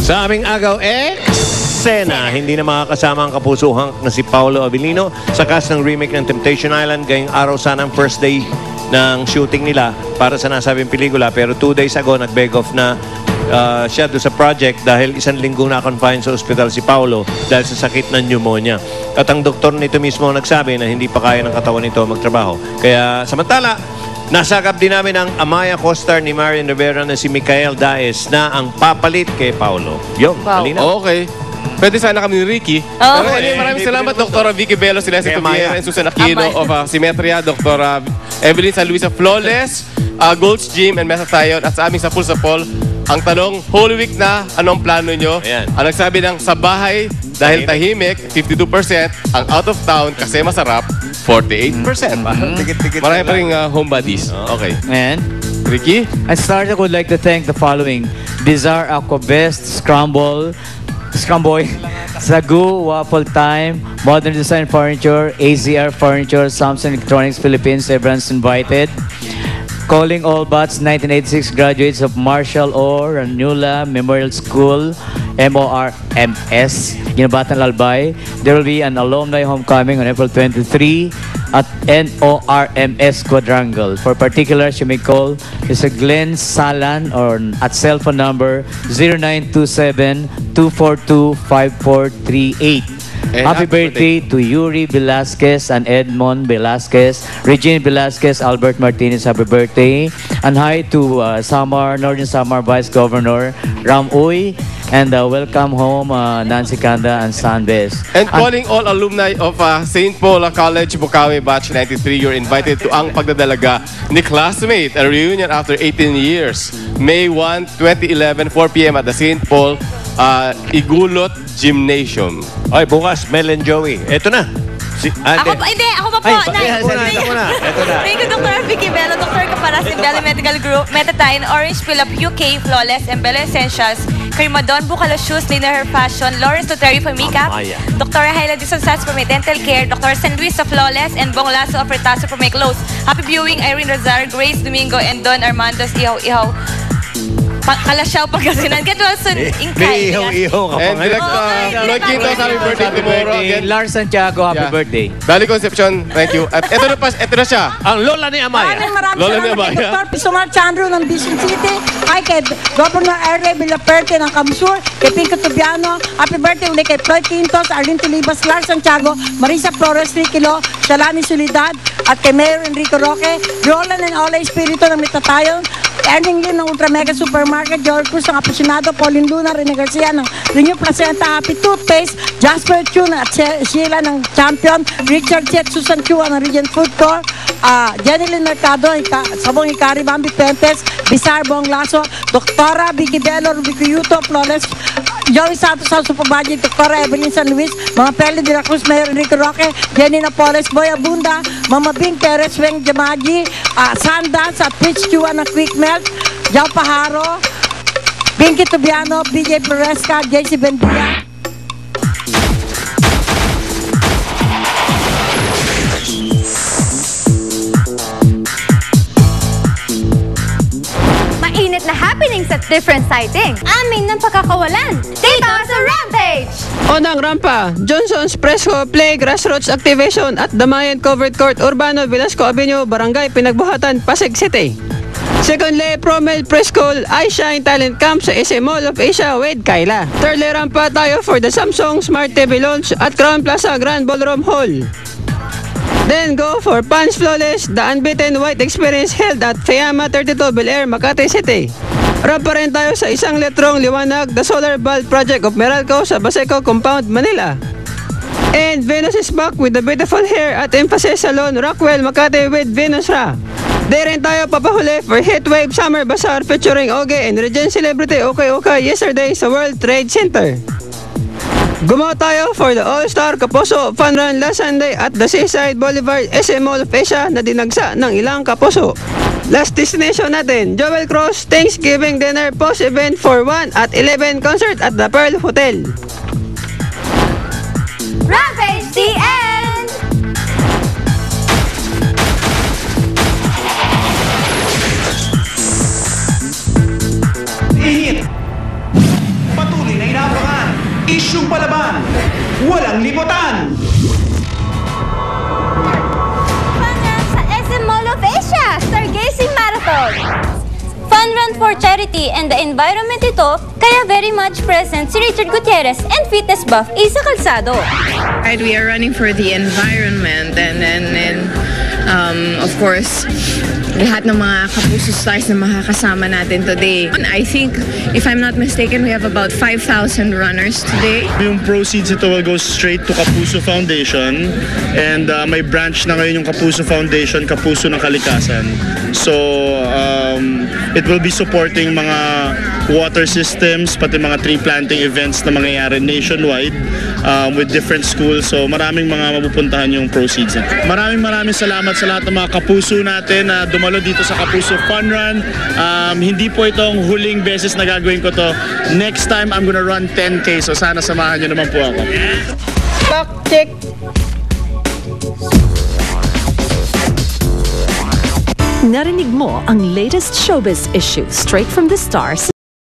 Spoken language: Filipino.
Sa aming agaw, Sena, hindi na makakasama ang kapusuhang na si Paolo Abilino sa cast ng remake ng Temptation Island. Gayong araw sana ang first day ng shooting nila para sa nasabing pelikula. Pero 2 days ago, nag-beg off na siya doon sa project dahil 1 linggo na confined sa ospital si Paolo dahil sa sakit ng pneumonia. At ang doktor nito mismo nagsabi na hindi pa kaya ng katawan nito magtrabaho. Kaya samantala, nasakap din namin ang Amaya co-star ni Marian Rivera na si Micael Daes na ang papalit kay Paolo. Yun, wow. Okay. Pwede sana kami ni Ricky. Pero anyway, maraming salamat, Dr. Vicky Bello, Celeste Tubiera, and Susan Aquino of Symmetria, Dr. Evelyn San Luisa Flawless, Gold's Gym, and Mesa Tayon. At sa aming Sapul sa Paul, ang tanong, Holy Week na, anong plano nyo? Ayan. Ang nagsabi ng sa bahay, dahil tahimik, 52%, ang out of town, kasi masarap, 48%. Marami pa rin homebodies. Okay. And Ricky? I would like to thank the following: Bizarre Aqua Best, Scramboy, Zagu, Waffle Time, Modern Design Furniture, AZR Furniture, Samsung Electronics Philippines, everyone's invited. Calling all batch 1986 graduates of Marshall or Nula Memorial School, MORMS, Ginabatan Lalbay. There will be an alumni homecoming on April 23 at NORMS Quadrangle. For particulars, you may call Mr. Glenn Salan or at cell phone number 0927-242-5438. Happy birthday to Yuri Velasquez and Edmond Velasquez, Regine Velasquez, Albert Martinez, happy birthday. And hi to Northern Samar Vice Governor Ram Uy, and welcome home Nancy Kanda and Sanbes. And calling all alumni of St. Paul College, Bukawi Batch 93, you're invited to ang pagdadalaga ni Classmate, a reunion after 18 years. May 1, 2011, 4 p.m. at the St. Paul Igulot Gymnasium. Ay, bukas, Mel and Joey. Eto na. Ako pa po. Ito na. Thank you, Dr. Vicky Bello, Dr. Caparasin, Bello Medical Group, Metatine, Orange Philip, UK, Flawless, and Bello Essentials, Krimadon, Bucalo Shoes, Lina Hair Fashion, Lawrence Loteri for Makeup, Dr. Haila Dizon Sas for My Dental Care, Dr. San Luis of Flawless, and Bong Lasso of Retaso for My Clothes. Happy viewing, Irene Razar, Grace Domingo, and Don Armando's Ihaw. Kalasyaw Pagkasinan. Get well soon. May ihaw-ihaw ka pa And direct Lloyd Quintos, happy birthday tomorrow. Again, Lars Santiago, happy birthday. Dali Concepcion, thank you. At ito na siya. Ang lola ni Amaya. Maraming Lola ni salamat kay Amaya. Dr. Pisomar Chandro ng Vision City, ay kay Governor R. Villaperte ng Kamsur, kay Pinco Tubiano, happy birthday ulit kay Floyd Quintos, Arlene Tulibas, Lars Santiago, Marisa Flores Riquilo, Shalani Solidad, at kay Mayor Enrico Roque, Roland and Ola Espiritu ng Mitatayon, Erning Lim ng Ultra Mega Supermarket, George Cruz ng Apasionado, Pauline Luna, Rene Garcia ng Renew Placenta, Happy Toothpaste, Jasper Chun at Sheila ng Champion, Richard Chet, Susan Chua ng Regent Food Corp, Jenny Lynn Mercado, Sabong Ikari, Bambi Pempes, Bizarre Bong Lasso, Doktora Vicky Bello, Rubico Yuto, Flores, Joey Santos, House of Budget, Doktora Evelyn San Luis, Mga Pele de la Cruz, Mayor Enrico Roque, Jenny Napoles, Boy Abunda, Mama Bing Perez, Weng Jamaji, Sandans at Pitch Chua ng Quick Melt, Jao Pajaro, Pinky Tubiano, BJ Floresca, JC Bendia. Mainit na happenings at different sightings. Amin ng pagkakawalan. Dito sa Rampage! Unang rampa, Johnson's Presco Play Grassroots Activation at Damayan Covered Court Urbano Velasco Avenue, Barangay Pinagbuhatan, Pasig City. Secondly, Promel Preschool I Shine Talent Camp sa SM Mall of Asia with Kyla. Thirdly, rampa tayo for the Samsung Smart TV launch at Crown Plaza Grand Ballroom Hall. Then go for Pans Flawless, the unbeaten white experience held at Fayama 32 Bel Air, Makati City. Rampa rin tayo sa isang letrong liwanag, the Solar Bulb Project of Meralco sa Baseco Compound, Manila. And Venus is back with the beautiful hair at Emphasis Salon, Rockwell, Makati with Venus Ra. Di rin tayo papahuli for Heatwave Summer Bazaar featuring Oge and Regent Celebrity Okay yesterday sa World Trade Center. Gumawa tayo for the All-Star Kapuso Fun Run last Sunday at the Seaside Boulevard SM Mall of Asia na dinagsa ng ilang kapuso. Last destination natin, Joel Cross Thanksgiving Dinner Post-Event for 1 at 11 concert at the Pearl Hotel. Rampage, the end! Patuloy na walang limutan! Fun Run sa SM Mall of Asia, Stargazing Marathon. Fun Run for charity and the environment ito, kaya very much present si Richard Gutierrez and fitness buff Isa Calzado. Right, we are running for the environment and of course, lahat ng mga Kapuso Stars na makakasama natin today. I think, if I'm not mistaken, we have about 5,000 runners today. Yung proceeds ito will go straight to Kapuso Foundation and may branch na ngayon yung Kapuso Foundation, Kapuso ng Kalikasan. So, it will be supporting mga water systems, pati mga tree planting events na mangyayari nationwide with different schools. So, maraming mga mapupuntahan yung proceeds. Maraming salamat sa lahat ng mga Kapuso natin na dumalo dito sa Kapuso Fun Run. Hindi po itong huling beses na gagawin ko to. Next time, I'm gonna run 10K. So, sana samahan nyo naman po ako. Clock check. Narinig mo ang latest showbiz issue straight from the stars.